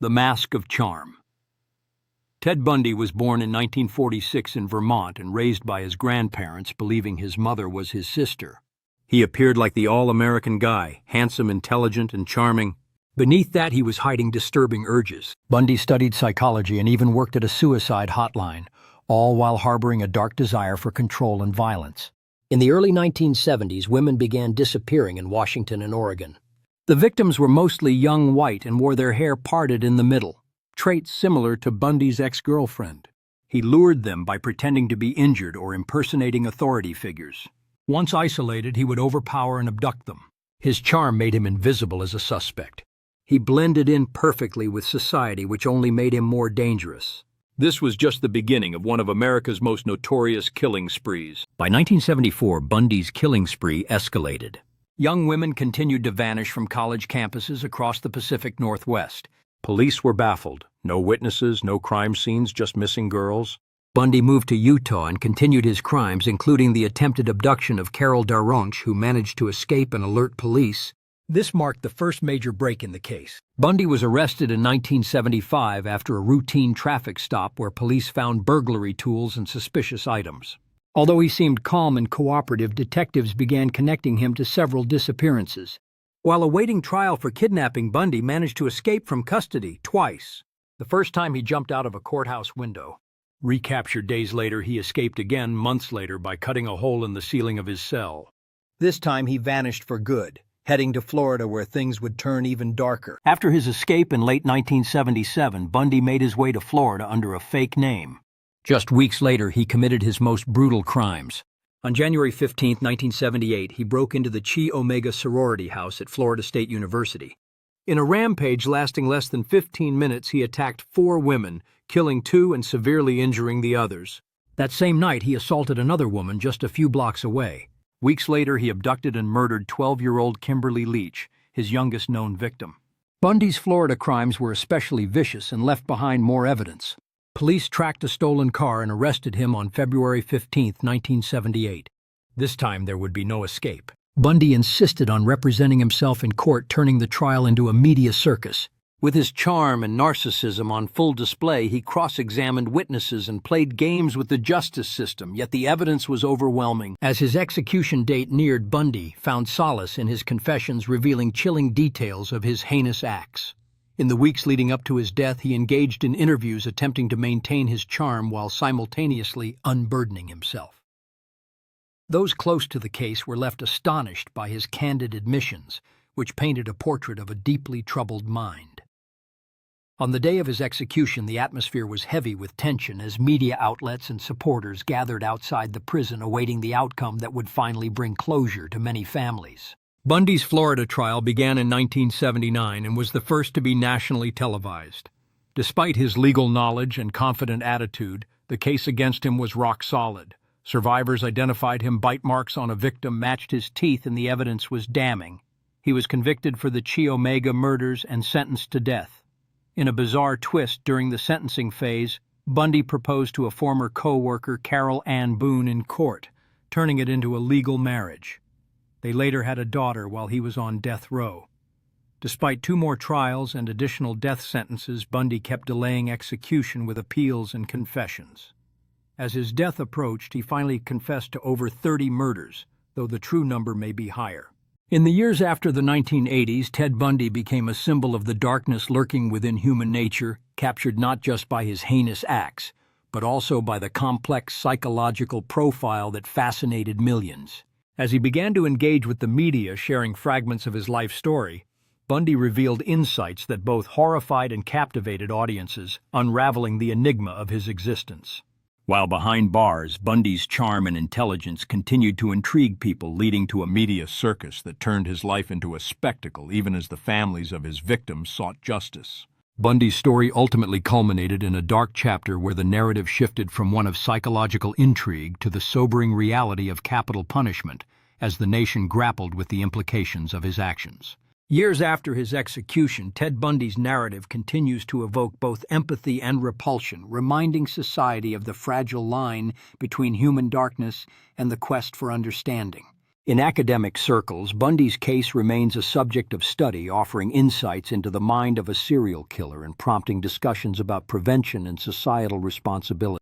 The Mask of Charm. Ted Bundy was born in 1946 in Vermont and raised by his grandparents, believing his mother was his sister. He appeared like the all-American guy, handsome, intelligent, and charming. Beneath that, he was hiding disturbing urges. Bundy studied psychology and even worked at a suicide hotline, all while harboring a dark desire for control and violence. In the early 1970s, women began disappearing in Washington and Oregon. The victims were mostly young white and wore their hair parted in the middle, traits similar to Bundy's ex-girlfriend. He lured them by pretending to be injured or impersonating authority figures. Once isolated, he would overpower and abduct them. His charm made him invisible as a suspect. He blended in perfectly with society, which only made him more dangerous. This was just the beginning of one of America's most notorious killing sprees. By 1974, Bundy's killing spree escalated. Young women continued to vanish from college campuses across the Pacific Northwest. Police were baffled. No witnesses, no crime scenes, just missing girls. Bundy moved to Utah and continued his crimes, including the attempted abduction of Carol Daronch, who managed to escape and alert police. This marked the first major break in the case. Bundy was arrested in 1975 after a routine traffic stop where police found burglary tools and suspicious items. Although he seemed calm and cooperative, detectives began connecting him to several disappearances. While awaiting trial for kidnapping, Bundy managed to escape from custody twice. The first time he jumped out of a courthouse window. Recaptured days later, he escaped again months later by cutting a hole in the ceiling of his cell. This time he vanished for good, heading to Florida where things would turn even darker. After his escape in late 1977, Bundy made his way to Florida under a fake name. Just weeks later, he committed his most brutal crimes. On January 15, 1978, he broke into the Chi Omega sorority house at Florida State University. In a rampage lasting less than 15 minutes, he attacked 4 women, killing 2 and severely injuring the others. That same night, he assaulted another woman just a few blocks away. Weeks later, he abducted and murdered 12-year-old Kimberly Leach, his youngest known victim. Bundy's Florida crimes were especially vicious and left behind more evidence. Police tracked a stolen car and arrested him on February 15, 1978. This time there would be no escape. Bundy insisted on representing himself in court, turning the trial into a media circus. With his charm and narcissism on full display, he cross-examined witnesses and played games with the justice system, yet the evidence was overwhelming. As his execution date neared, Bundy found solace in his confessions, revealing chilling details of his heinous acts. In the weeks leading up to his death, he engaged in interviews attempting to maintain his charm while simultaneously unburdening himself. Those close to the case were left astonished by his candid admissions, which painted a portrait of a deeply troubled mind. On the day of his execution, the atmosphere was heavy with tension as media outlets and supporters gathered outside the prison awaiting the outcome that would finally bring closure to many families. Bundy's Florida trial began in 1979 and was the first to be nationally televised. Despite his legal knowledge and confident attitude, the case against him was rock solid. Survivors identified him, bite marks on a victim matched his teeth, and the evidence was damning. He was convicted for the Chi Omega murders and sentenced to death. In a bizarre twist during the sentencing phase, Bundy proposed to a former co-worker, Carol Ann Boone, in court, turning it into a legal marriage. They later had a daughter while he was on death row. Despite 2 more trials and additional death sentences, Bundy kept delaying execution with appeals and confessions. As his death approached, he finally confessed to over 30 murders, though the true number may be higher. In the years after the 1980s, Ted Bundy became a symbol of the darkness lurking within human nature, captured not just by his heinous acts, but also by the complex psychological profile that fascinated millions. As he began to engage with the media, sharing fragments of his life story, Bundy revealed insights that both horrified and captivated audiences, unraveling the enigma of his existence. While behind bars, Bundy's charm and intelligence continued to intrigue people, leading to a media circus that turned his life into a spectacle, even as the families of his victims sought justice. Bundy's story ultimately culminated in a dark chapter where the narrative shifted from one of psychological intrigue to the sobering reality of capital punishment as the nation grappled with the implications of his actions. Years after his execution, Ted Bundy's narrative continues to evoke both empathy and repulsion, reminding society of the fragile line between human darkness and the quest for understanding. In academic circles, Bundy's case remains a subject of study, offering insights into the mind of a serial killer and prompting discussions about prevention and societal responsibility.